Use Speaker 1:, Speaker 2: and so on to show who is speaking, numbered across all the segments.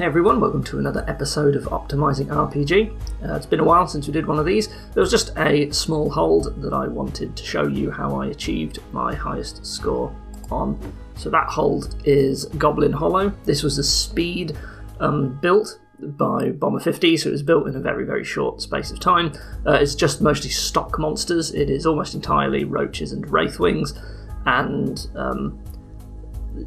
Speaker 1: Hey everyone, welcome to another episode of Optimising RPG. It's been a while since we did one of these. There was just a small hold that I wanted to show you how I achieved my highest score on. So that hold is Goblin Hollow. This was a speed built by Bomber 50, so it was built in a very, very short space of time. It's just mostly stock monsters. It is almost entirely roaches and wraithwings, and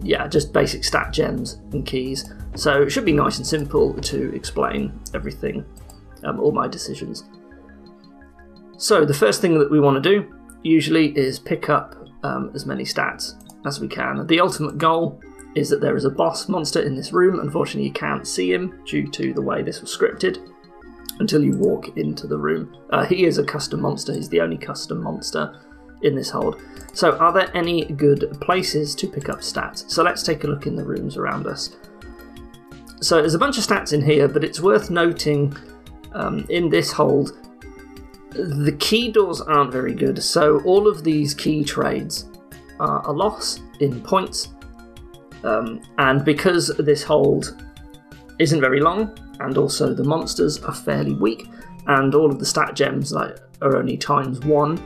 Speaker 1: yeah, just basic stat gems and keys. So it should be nice and simple to explain everything, all my decisions. So the first thing that we want to do usually is pick up as many stats as we can. The ultimate goal is that there is a boss monster in this room. Unfortunately, you can't see him due to the way this was scripted until you walk into the room. He is a custom monster. He's the only custom monster in this hold. So are there any good places to pick up stats? So let's take a look in the rooms around us. So there's a bunch of stats in here, but it's worth noting in this hold, the key doors aren't very good. So all of these key trades are a loss in points. And because this hold isn't very long, and also the monsters are fairly weak, and all of the stat gems are only ×1,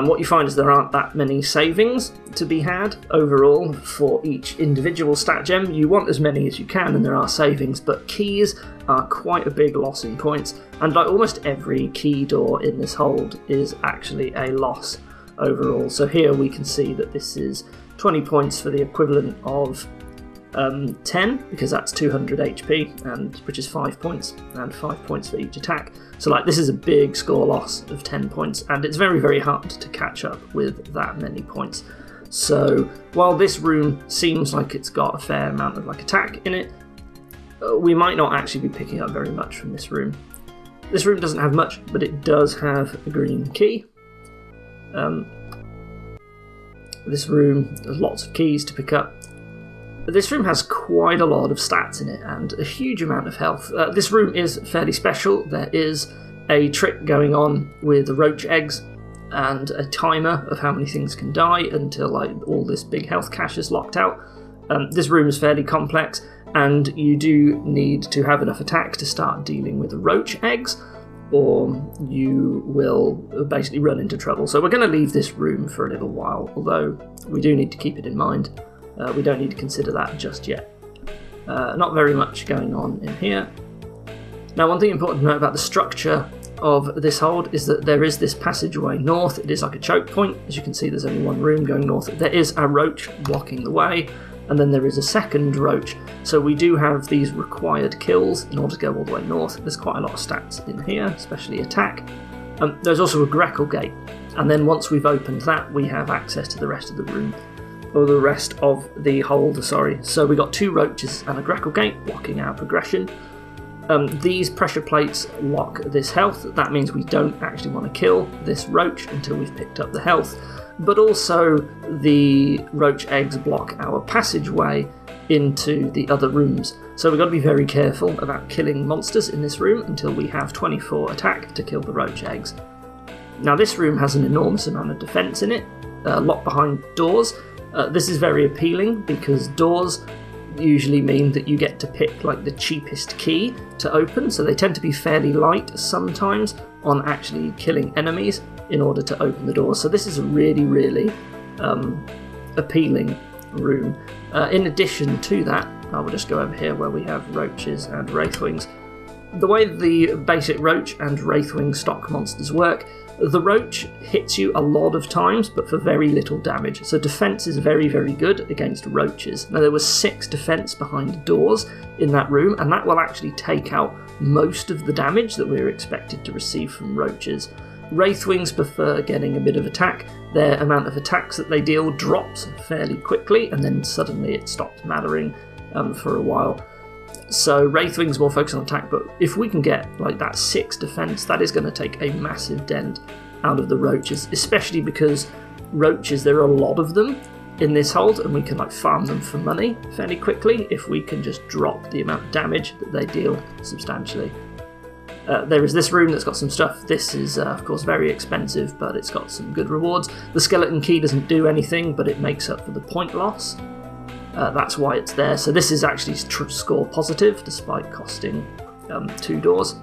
Speaker 1: what you find is there aren't that many savings to be had overall for each individual stat gem. You want as many as you can, and there are savings, but keys are quite a big loss in points, and like almost every key door in this hold is actually a loss overall. So here we can see that this is 20 points for the equivalent of 10, because that's 200 HP, and which is 5 points, and 5 points for each attack. So like this is a big score loss of 10 points, and it's very, very hard to catch up with that many points. So while this room seems like it's got a fair amount of like attack in it, we might not actually be picking up very much from this room. This room doesn't have much, but it does have a green key. This room has lots of keys to pick up. This room has quite a lot of stats in it and a huge amount of health. This room is fairly special. There is a trick going on with the roach eggs and a timer of how many things can die until like all this big health cache is locked out. This room is fairly complex, and you do need to have enough attack to start dealing with the roach eggs, or you will basically run into trouble. So we're going to leave this room for a little while, although we do need to keep it in mind. We don't need to consider that just yet. Not very much going on in here. Now, one thing important to note about the structure of this hold is that there is this passageway north. It is like a choke point. As you can see, there's only one room going north. There is a roach blocking the way, and then there is a second roach. So we do have these required kills in order to go all the way north. There's quite a lot of stats in here, especially attack. There's also a Greckle gate, and then once we've opened that, we have access to the rest of the room. Or the rest of the hold, sorry. So we got 2 roaches and a Greckle gate blocking our progression. These pressure plates lock this health. That means we don't actually want to kill this roach until we've picked up the health. But also the roach eggs block our passageway into the other rooms. So we've got to be very careful about killing monsters in this room until we have 24 attack to kill the roach eggs. Now this room has an enormous amount of defense in it, locked behind doors. This is very appealing because doors usually mean that you get to pick like the cheapest key to open, so they tend to be fairly light sometimes on actually killing enemies in order to open the doors. So this is a really, really appealing room. In addition to that, I will just go over here where we have roaches and wraithwings. The way the basic roach and wraithwing stock monsters work, the roach hits you a lot of times, but for very little damage. So defense is very, very good against roaches. Now there was 6 defense behind doors in that room, and that will actually take out most of the damage that we're expected to receive from roaches. Wraithwings prefer getting a bit of attack. Their amount of attacks that they deal drops fairly quickly, and then suddenly it stops mattering for a while. So Wraithwing's more focused on attack, but if we can get like that 6 defense, that is going to take a massive dent out of the roaches, especially because roaches, there are a lot of them in this hold, and we can like farm them for money fairly quickly if we can just drop the amount of damage that they deal substantially. There is this room that's got some stuff. This is of course very expensive, but it's got some good rewards. The skeleton key doesn't do anything, but it makes up for the point loss. That's why it's there. So this is actually score positive despite costing 2 doors.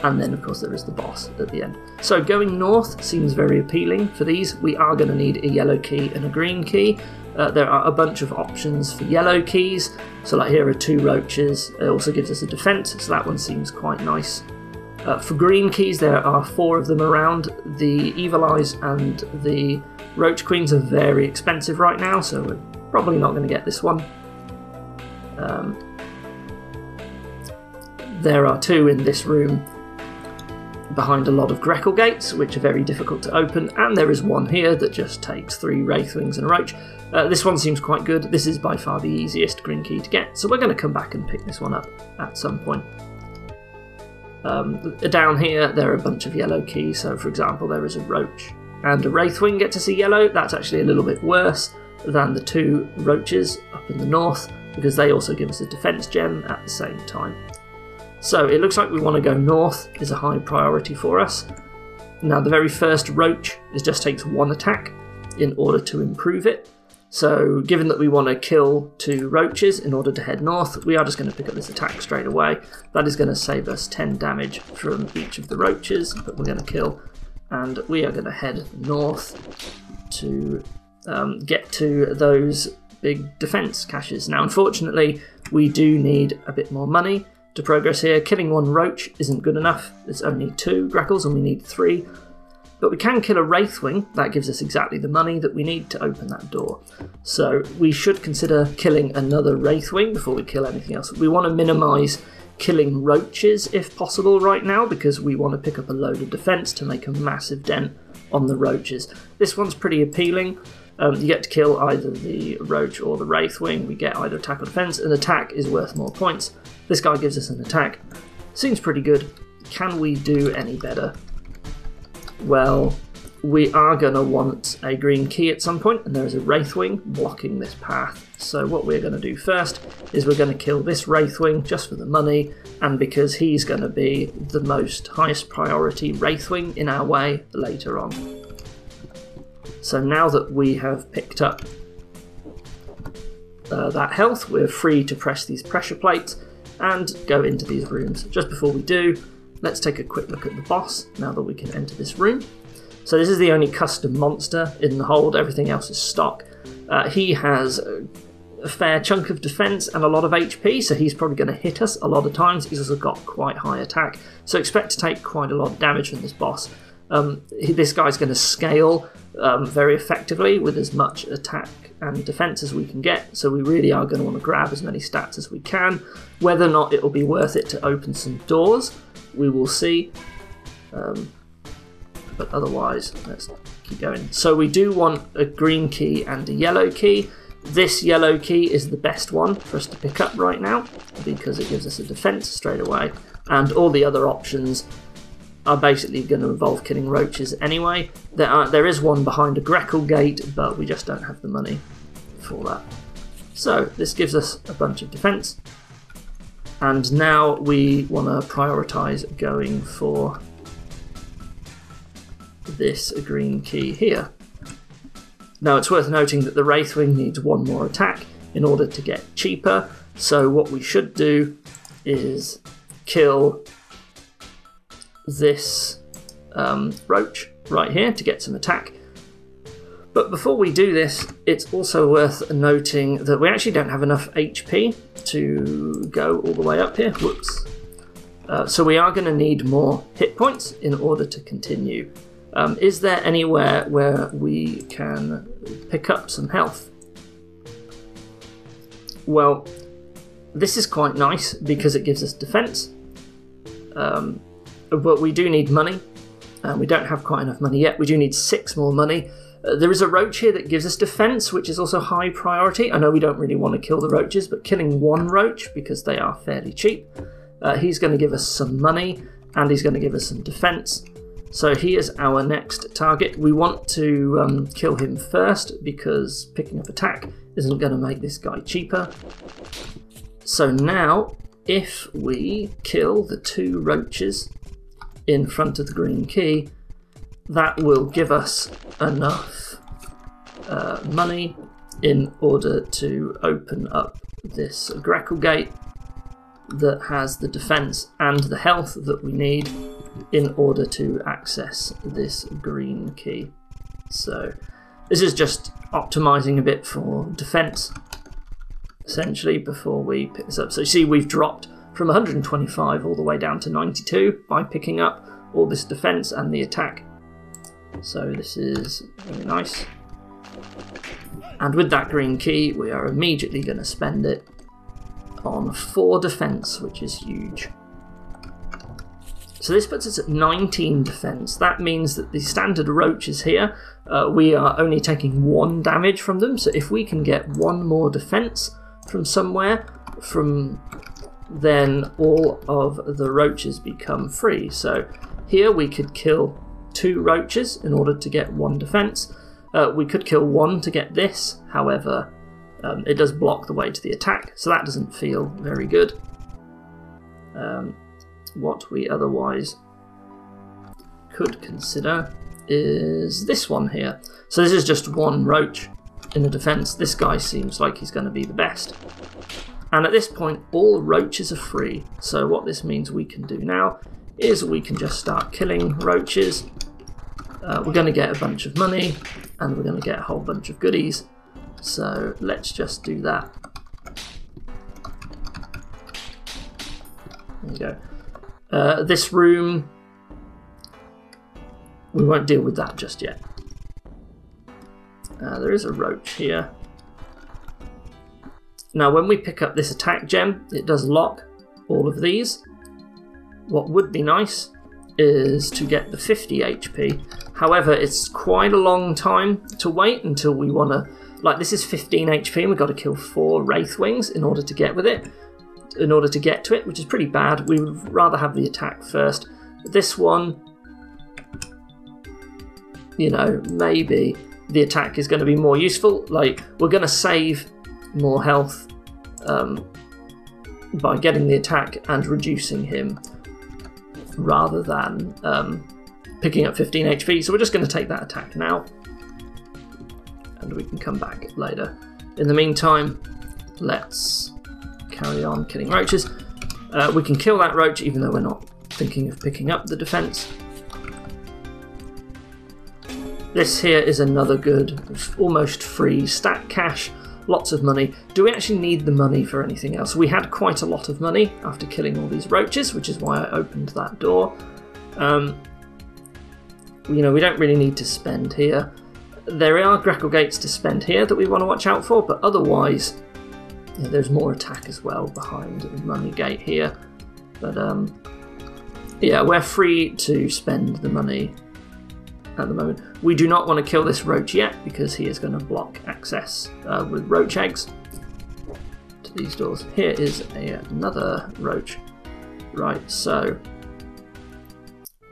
Speaker 1: And then of course there is the boss at the end. So going north seems very appealing for these. We are going to need a yellow key and a green key. There are a bunch of options for yellow keys. So like here are 2 roaches. It also gives us a defense, so that one seems quite nice. For green keys there are 4 of them around. The Evil Eyes and the Roach Queens are very expensive right now, so we're probably not going to get this one. There are 2 in this room behind a lot of Greckle gates, which are very difficult to open, and there is 1 here that just takes 3 Wraithwings and a Roach. This one seems quite good. This is by far the easiest green key to get, so we're going to come back and pick this one up at some point. Down here there are a bunch of yellow keys, so for example there is a Roach and a Wraithwing get to see yellow. That's actually a little bit worse than the 2 Roaches up in the north, because they also give us a defense gem at the same time. So it looks like we want to go north is a high priority for us. Now the very first Roach just takes 1 attack in order to improve it. So given that we want to kill 2 Roaches in order to head north, we are just going to pick up this attack straight away. That is going to save us 10 damage from each of the Roaches that we're going to kill. And we are going to head north to get to those big defense caches. Now unfortunately we do need a bit more money to progress here. Killing 1 Roach isn't good enough. There's only 2 Greckles and we need 3. But we can kill a Wraithwing. That gives us exactly the money that we need to open that door. So we should consider killing another Wraithwing before we kill anything else. We want to minimise killing Roaches if possible right now, because we want to pick up a load of defence to make a massive dent on the Roaches. This one's pretty appealing. You get to kill either the Roach or the Wraithwing. We get either attack or defense, and attack is worth more points. This guy gives us an attack. Seems pretty good. Can we do any better? Well, we are going to want a green key at some point, and there is a Wraithwing blocking this path. So what we're going to do first is we're going to kill this Wraithwing just for the money, and because he's going to be the most highest priority Wraithwing in our way later on. So now that we have picked up that health, we're free to press these pressure plates and go into these rooms. Just before we do, let's take a quick look at the boss now that we can enter this room. So this is the only custom monster in the hold, everything else is stock. He has a fair chunk of defense and a lot of HP, so he's probably going to hit us a lot of times. He's also got quite high attack, so expect to take quite a lot of damage from this boss. This guy's going to scale very effectively with as much attack and defense as we can get, so we really are going to want to grab as many stats as we can. Whether or not it will be worth it to open some doors, we will see, but otherwise let's keep going. So we do want a green key and a yellow key. This yellow key is the best one for us to pick up right now because it gives us a defense straight away, and all the other options are basically going to involve killing Roaches anyway. There is one behind a Greckle gate, but we just don't have the money for that. So this gives us a bunch of defense, and now we want to prioritize going for this green key here. Now it's worth noting that the Wraithwing needs 1 more attack in order to get cheaper, so what we should do is kill this Roach right here to get some attack. But before we do this, it's also worth noting that we actually don't have enough HP to go all the way up here. Whoops. So we are going to need more hit points in order to continue. Is there anywhere where we can pick up some health? Well, this is quite nice because it gives us defense. But we do need money, and we don't have quite enough money yet. We do need 6 more money. There is a Roach here that gives us defense, which is also high priority. I know we don't really want to kill the Roaches, but killing 1 Roach, because they are fairly cheap, he's going to give us some money, and he's going to give us some defense. So he is our next target. We want to kill him first, because picking up attack isn't going to make this guy cheaper. So now, if we kill the 2 Roaches in front of the green key, that will give us enough money in order to open up this Greckle gate that has the defense and the health that we need in order to access this green key. So this is just optimizing a bit for defense, essentially, before we pick this up. So you see we've dropped from 125 all the way down to 92 by picking up all this defense and the attack. So this is very nice. And with that green key, we are immediately going to spend it on 4 defense, which is huge. So this puts us at 19 defense. That means that the standard roaches here, we are only taking 1 damage from them. So if we can get 1 more defense from somewhere, then all of the roaches become free. So here we could kill 2 roaches in order to get 1 defense. We could kill 1 to get this, however, it does block the way to the attack, so that doesn't feel very good. What we otherwise could consider is this one here. So this is just 1 roach in the defense. This guy seems like he's going to be the best. And at this point, all roaches are free. So what this means we can do now is we can just start killing roaches. We're going to get a bunch of money, and we're going to get a whole bunch of goodies. So let's just do that. There you go. This room, we won't deal with that just yet. There is a roach here. Now when we pick up this attack gem, it does lock all of these. What would be nice is to get the 50 HP. However, it's quite a long time to wait until we want to... Like, this is 15 HP and we've got to kill 4 Wraithwings in order to get to it, which is pretty bad. We would rather have the attack first. This one, you know, maybe the attack is going to be more useful. Like, we're going to save more health by getting the attack and reducing him, rather than picking up 15 HP. So we're just going to take that attack now, and we can come back later. In the meantime, let's carry on killing roaches. We can kill that roach even though we're not thinking of picking up the defense. This here is another good, almost free stat cache. Lots of money. Do we actually need the money for anything else? We had quite a lot of money after killing all these roaches, which is why I opened that door. You know, we don't really need to spend here. There are Greckle gates to spend here that we want to watch out for, but otherwise, yeah, there's more attack as well behind the money gate here. But yeah, we're free to spend the money at the moment. We do not want to kill this roach yet because he is going to block access with roach eggs to these doors. Here is another roach. Right, so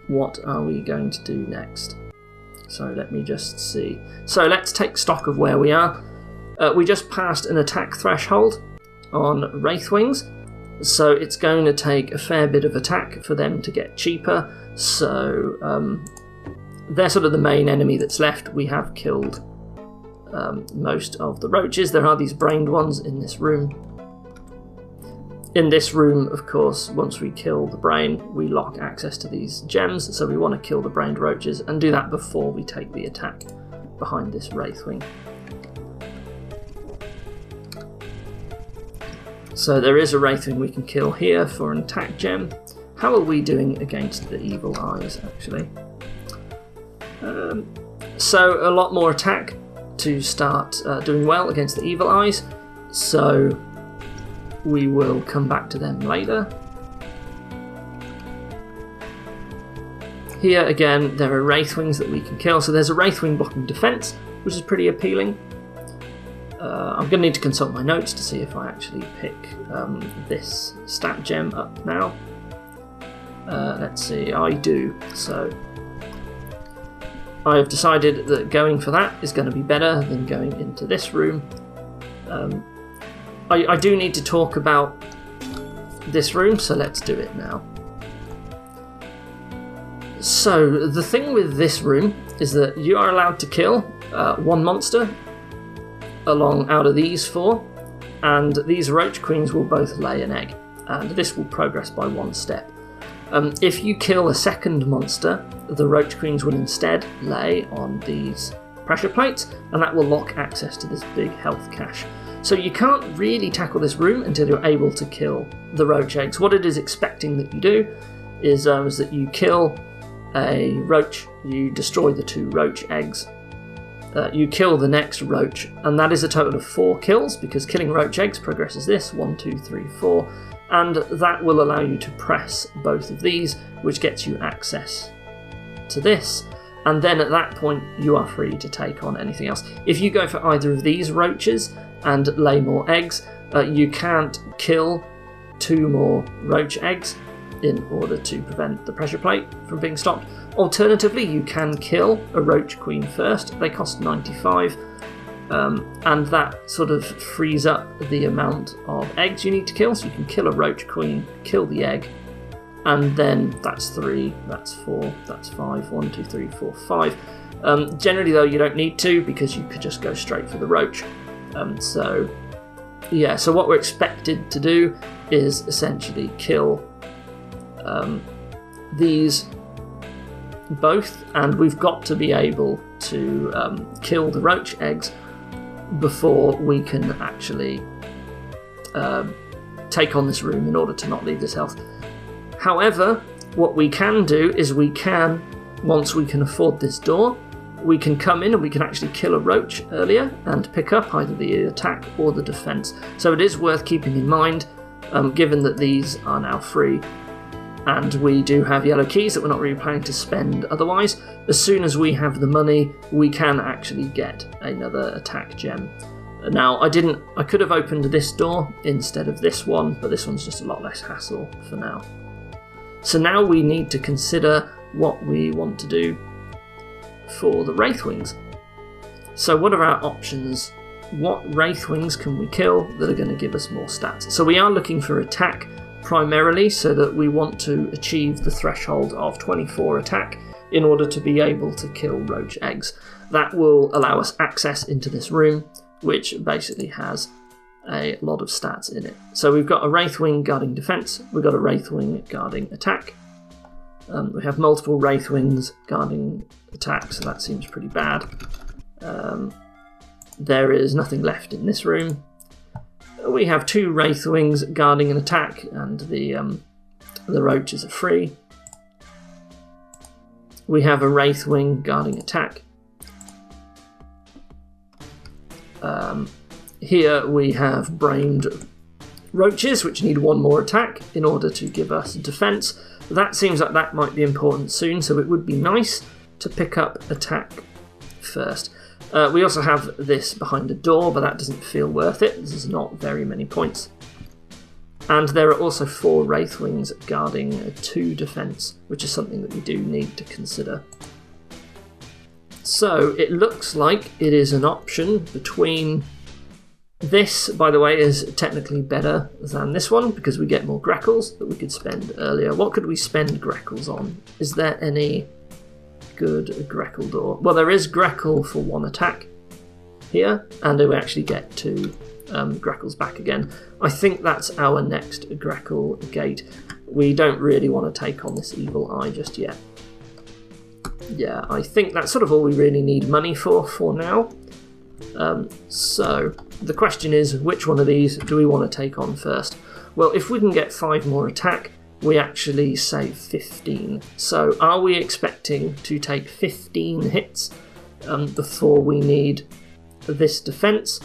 Speaker 1: what are we going to do next? So let me just see. So let's take stock of where we are. We just passed an attack threshold on Wraithwings, so it's going to take a fair bit of attack for them to get cheaper. So they're sort of the main enemy that's left. We have killed most of the roaches. There are these brained ones in this room. In this room, of course, once we kill the brain, we lock access to these gems, so we want to kill the brained roaches and do that before we take the attack behind this Wraithwing. So there is a Wraithwing we can kill here for an attack gem. How are we doing against the evil eyes, actually? So a lot more attack to start doing well against the evil eyes, so we will come back to them later. Here again, there are Wraithwings that we can kill, so there's a Wraithwing blocking defense, which is pretty appealing. I'm going to need to consult my notes to see if I actually pick this stat gem up now. Let's see, I do. So I have decided that going for that is going to be better than going into this room. I do need to talk about this room, so let's do it now. So the thing with this room is that you are allowed to kill 1 monster along out of these 4, and these roach queens will both lay an egg, and this will progress by 1 step. If you kill a second monster, the roach queens will instead lay on these pressure plates, and that will lock access to this big health cache. So you can't really tackle this room until you're able to kill the roach eggs. What it is expecting that you do is that you kill a roach, you destroy the 2 roach eggs, you kill the next roach, and that is a total of 4 kills, because killing roach eggs progresses this, 1, 2, 3, 4, and that will allow you to press both of these, which gets you access to this, and then at that point you are free to take on anything else. If you go for either of these roaches and lay more eggs, you can't kill 2 more roach eggs in order to prevent the pressure plate from being stopped. Alternatively, you can kill a roach queen first. They cost 95, and that sort of frees up the amount of eggs you need to kill. So you can kill a roach queen, kill the egg, and then that's 3, that's 4, that's 5, 1, 2, 3, 4, 5. Generally though, you don't need to, because you could just go straight for the roach. So what we're expected to do is essentially kill these both, and we've got to be able to kill the roach eggs before we can actually take on this room in order to not leave this health. However, what we can do is once we can afford this door, we can come in and we can actually kill a roach earlier and pick up either the attack or the defense. So it is worth keeping in mind, given that these are now free, and we do have yellow keys that we're not really planning to spend otherwise. As soon as we have the money, we can actually get another attack gem. Now, I could have opened this door instead of this one, but this one's just a lot less hassle for now. So now we need to consider what we want to do for the Wraithwings. So what are our options? What Wraithwings can we kill that are going to give us more stats? So we are looking for attack primarily, so that we want to achieve the threshold of 24 attack in order to be able to kill roach eggs. That will allow us access into this room, which basically has a lot of stats in it. So we've got a Wraithwing guarding defense, we've got a Wraithwing guarding attack, we have multiple Wraithwings guarding attack, so that seems pretty bad. There is nothing left in this room. We have 2 Wraithwings guarding an attack, and the roaches are free. We have a Wraithwing guarding attack. Here we have brained roaches, which need 1 more attack in order to give us defense. That seems like that might be important soon, so it would be nice to pick up attack first. We also have this behind a door, but that doesn't feel worth it. This is not very many points. And there are also 4 Wraithwings guarding 2 defense, which is something that we do need to consider. So it looks like it is an option between this, by the way, is technically better than this one because we get more Greckles that we could spend earlier. What could we spend Greckles on? Is there any good Greckle door? Well, there is Greckle for 1 attack here, and we actually get 2 Greckles back again. I think that's our next Greckle gate. We don't really want to take on this evil eye just yet. Yeah, I think that's sort of all we really need money for now. So the question is, which one of these do we want to take on first? Well, if we can get 5 more attack, we actually save 15. So are we expecting to take 15 hits before we need this defense?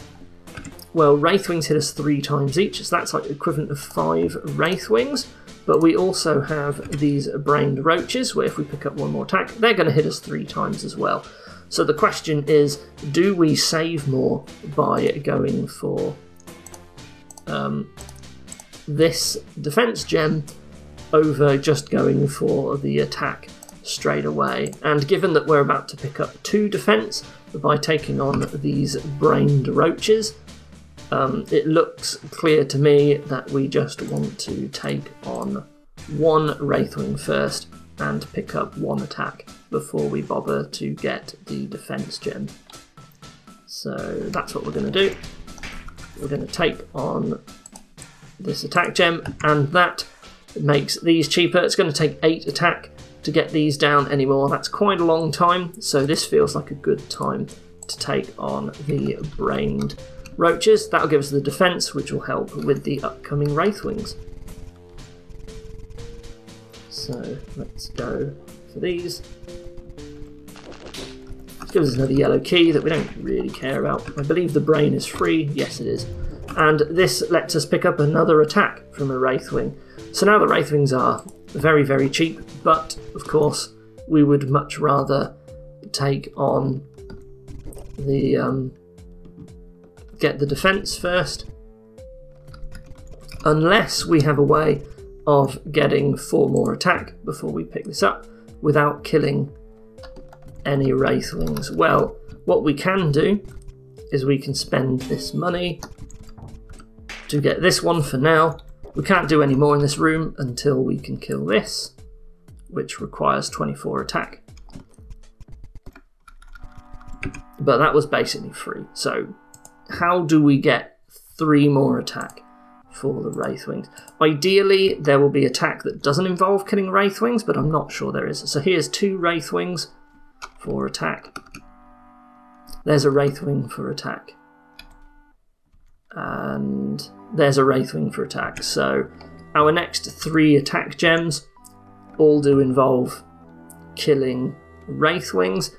Speaker 1: Well, Wraithwings hit us 3 times each, so that's like the equivalent of 5 Wraithwings. But we also have these brained roaches, where if we pick up 1 more attack, they're going to hit us 3 times as well. So the question is, do we save more by going for this defense gem over just going for the attack straight away? And given that we're about to pick up 2 defense by taking on these brained roaches, it looks clear to me that we just want to take on 1 Wraithwing first and pick up 1 attack before we bother to get the defense gem. So that's what we're going to do. We're going to take on this attack gem, and that makes these cheaper. It's going to take 8 attack to get these down anymore. That's quite a long time, so this feels like a good time to take on the brained roaches. That'll give us the defense, which will help with the upcoming Wraithwings. So let's go for these. This gives us another yellow key that we don't really care about. I believe the brain is free. Yes, it is. And this lets us pick up another attack from a Wraithwing. So now the Wraithwings are very, very cheap, but of course we would much rather take on the get the defense first, unless we have a way of getting 4 more attack before we pick this up without killing any Wraithwings. Well, what we can do is we can spend this money to get this one for now. We can't do any more in this room until we can kill this, which requires 24 attack. But that was basically free. So how do we get 3 more attack for the Wraithwings? Ideally, there will be attack that doesn't involve killing Wraithwings, but I'm not sure there is. So here's 2 Wraithwings for attack. There's a Wraithwing for attack. And there's a Wraithwing for attack. So our next 3 attack gems all do involve killing Wraithwings,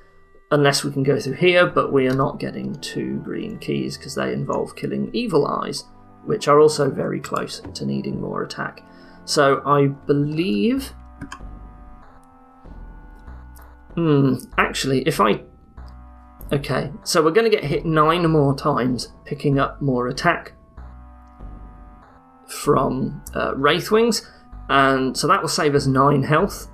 Speaker 1: unless we can go through here, but we are not getting 2 green keys because they involve killing Evil Eyes, which are also very close to needing more attack. So I believe... actually, if I... Okay, so we're going to get hit 9 more times picking up more attack from Wraithwings, and so that will save us 9 health.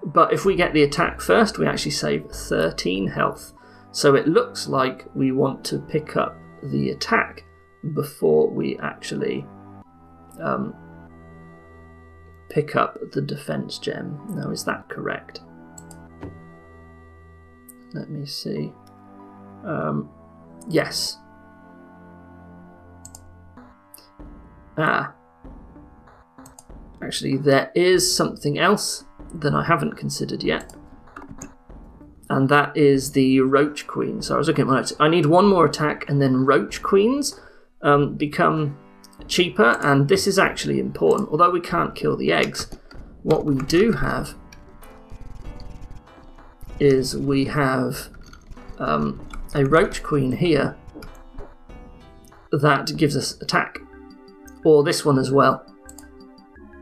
Speaker 1: But if we get the attack first, we actually save 13 health. So it looks like we want to pick up the attack before we actually pick up the defense gem. Now, is that correct? Let me see. Yes. Actually, there is something else that I haven't considered yet, and that is the Roach Queen. So I was looking at my notes. I need 1 more attack, and then Roach Queens become cheaper, and this is actually important. Although we can't kill the eggs, what we do have is we have a Roach Queen here that gives us attack, or this one as well.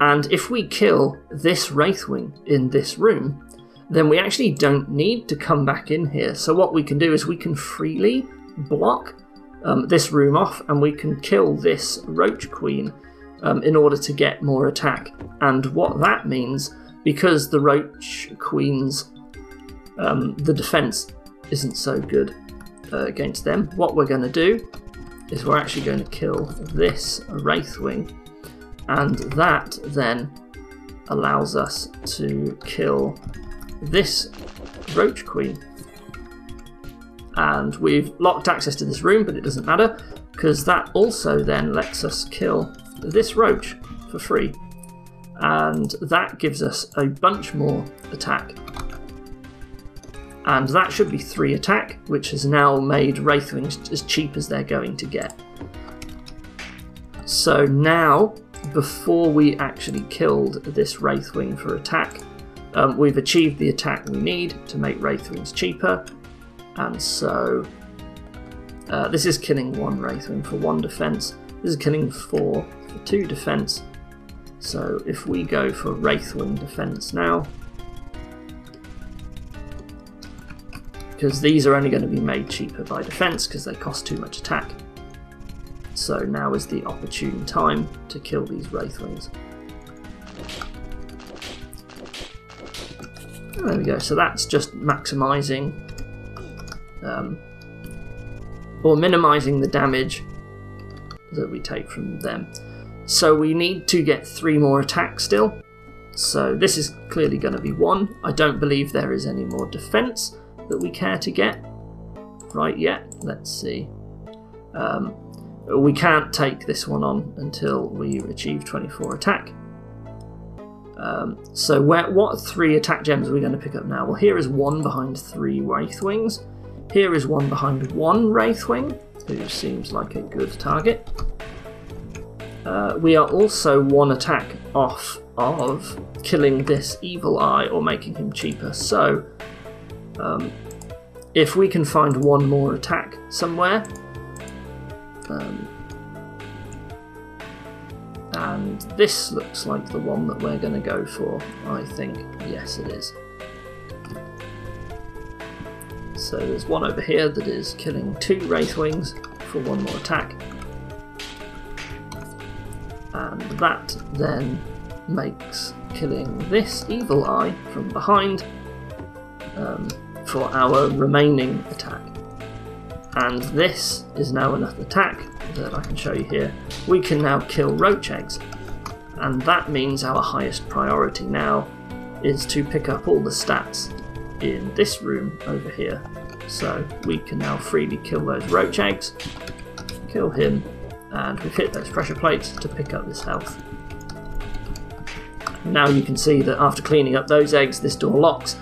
Speaker 1: And if we kill this Wraithwing in this room, then we actually don't need to come back in here. So what we can do is we can freely block this room off, and we can kill this Roach Queen in order to get more attack. And what that means, because the Roach Queens, the defense isn't so good against them, what we're going to do is we're actually going to kill this Wraithwing, and that then allows us to kill this Roach Queen. And we've locked access to this room, but it doesn't matter, because that also then lets us kill this roach for free. And that gives us a bunch more attack. And that should be 3 attack, which has now made Wraithwings as cheap as they're going to get. So now, before we actually killed this Wraithwing for attack, we've achieved the attack we need to make Wraithwings cheaper. And so this is killing 1 Wraithwing for 1 defense. This is killing 4 for 2 defense. So if we go for Wraithwing defense now, because these are only going to be made cheaper by defense because they cost too much attack. So now is the opportune time to kill these Wraithwings. There we go, so that's just maximising or minimising the damage that we take from them. So we need to get 3 more attacks still. So this is clearly going to be 1. I don't believe there is any more defense that we care to get. right yet. Let's see. We can't take this one on until we achieve 24 attack. So what 3 attack gems are we going to pick up now? Well, here is 1 behind 3 Wraithwings. Here is 1 behind 1 Wraithwing, who seems like a good target. We are also 1 attack off of killing this evil eye or making him cheaper. So if we can find 1 more attack somewhere, and this looks like the one that we're going to go for, I think. Yes, it is. So there's 1 over here that is killing 2 Wraithwings for 1 more attack. And that then makes killing this evil eye from behind for our remaining attack. And this is now enough attack that I can show you here. We can now kill roach eggs, and that means our highest priority now is to pick up all the stats in this room over here. So we can now freely kill those roach eggs, kill him, and we've hit those pressure plates to pick up this health. Now you can see that after cleaning up those eggs, this door locks.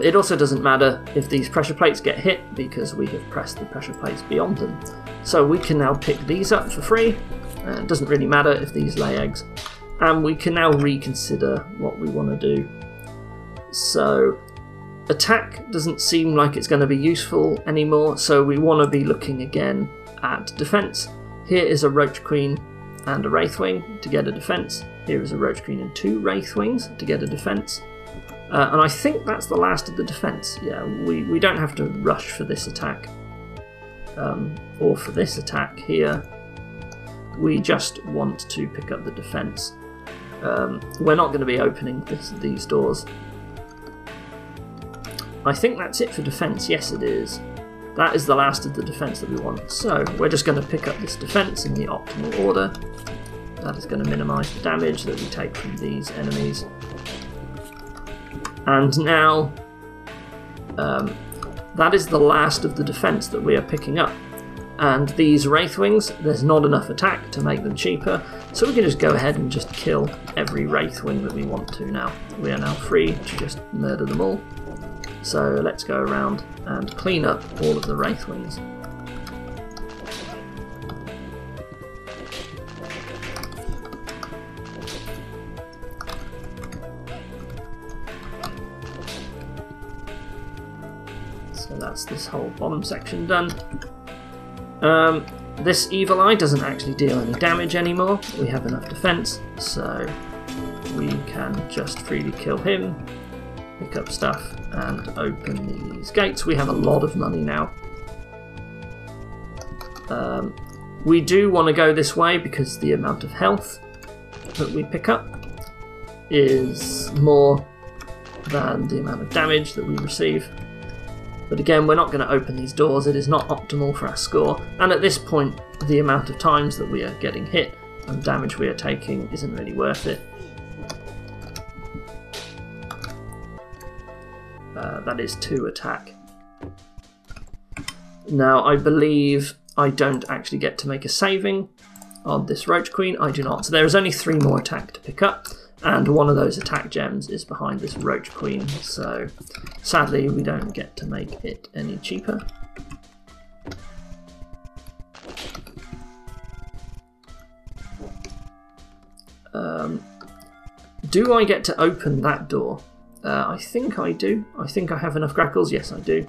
Speaker 1: It also doesn't matter if these pressure plates get hit because we have pressed the pressure plates beyond them. So we can now pick these up for free. It doesn't really matter if these lay eggs. And we can now reconsider what we want to do. So attack doesn't seem like it's going to be useful anymore, so we want to be looking again at defense. Here is a Roach Queen and a Wraithwing to get a defense. Here is a Roach Queen and 2 Wraithwings to get a defense. And I think that's the last of the defense. Yeah, we don't have to rush for this attack. Or for this attack here. We just want to pick up the defense. We're not going to be opening these doors. I think that's it for defense. Yes, it is. That is the last of the defense that we want. So we're just going to pick up this defense in the optimal order. That is going to minimize the damage that we take from these enemies. And now, that is the last of the defense that we are picking up. And these Wraithwings, there's not enough attack to make them cheaper, so we can just go ahead and just kill every Wraithwing that we want to now. We are now free to just murder them all. So let's go around and clean up all of the Wraithwings. So that's this whole bottom section done. This evil eye doesn't actually deal any damage anymore. We have enough defense, so we can just freely kill him, pick up stuff, and open these gates. We have a lot of money now. We do want to go this way because the amount of health that we pick up is more than the amount of damage that we receive. But again, we're not going to open these doors. It is not optimal for our score. And at this point, the amount of times that we are getting hit and damage we are taking isn't really worth it. That is 2 attack. Now, I believe I don't actually get to make a saving on this Roach Queen. I do not. So there is only 3 more attack to pick up. And one of those attack gems is behind this Roach Queen, so sadly we don't get to make it any cheaper. Do I get to open that door? I think I do. I think I have enough grackles. Yes, I do.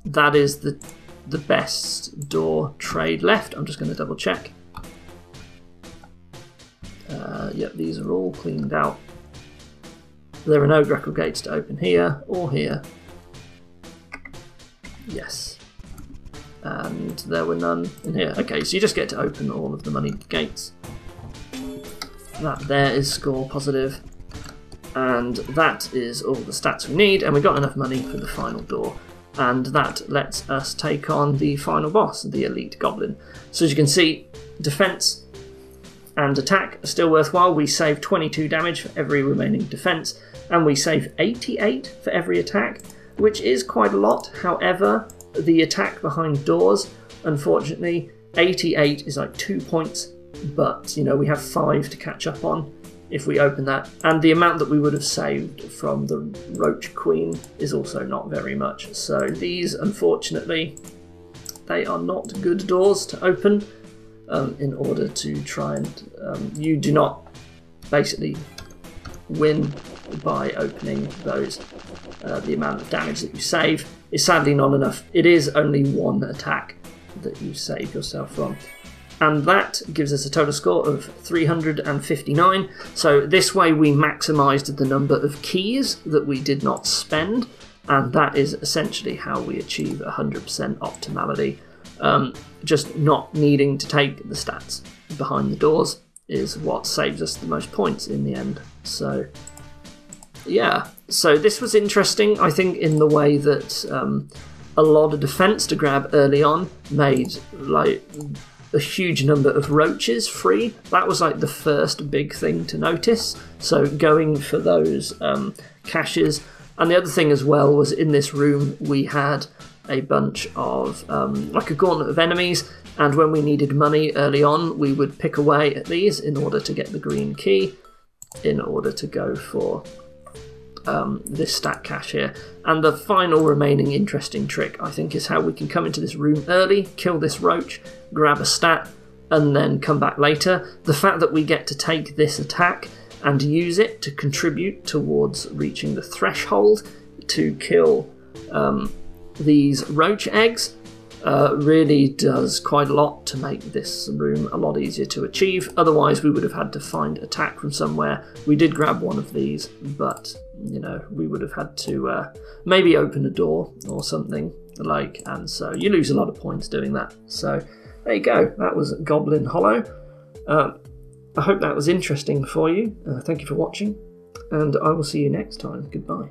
Speaker 1: That is the best door trade left. I'm just going to double check. Yep, these are all cleaned out. There are no grackle gates to open here or here. Yes. And there were none in here. Okay, so you just get to open all of the money gates. That there is score positive. And that is all the stats we need, and we got enough money for the final door. And that lets us take on the final boss, the Elite Goblin. So as you can see, defense and attack are still worthwhile. We save 22 damage for every remaining defense, and we save 88 for every attack, which is quite a lot. However, the attack behind doors, unfortunately, 88 is like 2 points, but you know, we have 5 to catch up on if we open that, and the amount that we would have saved from the Roach Queen is also not very much. So these, unfortunately, they are not good doors to open in order to try and... you do not basically win by opening those. The amount of damage that you save is sadly not enough. It is only 1 attack that you save yourself from. And that gives us a total score of 359. So this way we maximised the number of keys that we did not spend, and that is essentially how we achieve 100% optimality. Just not needing to take the stats behind the doors is what saves us the most points in the end. So yeah, so this was interesting, I think, in the way that a lot of defense to grab early on made like a huge number of roaches free. That was like the first big thing to notice, so going for those caches. And the other thing as well was in this room we had a bunch of like a gauntlet of enemies, and when we needed money early on we would pick away at these in order to get the green key in order to go for this stat cache here. And the final remaining interesting trick, I think, is how we can come into this room early, kill this roach, grab a stat, and then come back later. The fact that we get to take this attack and use it to contribute towards reaching the threshold to kill these roach eggs really does quite a lot to make this room a lot easier to achieve. Otherwise we would have had to find attack from somewhere. We did grab one of these, but you know, we would have had to maybe open a door or something like, and so you lose a lot of points doing that. So there you go, that was Goblin Hollow. I hope that was interesting for you. Thank you for watching, and I will see you next time. Goodbye.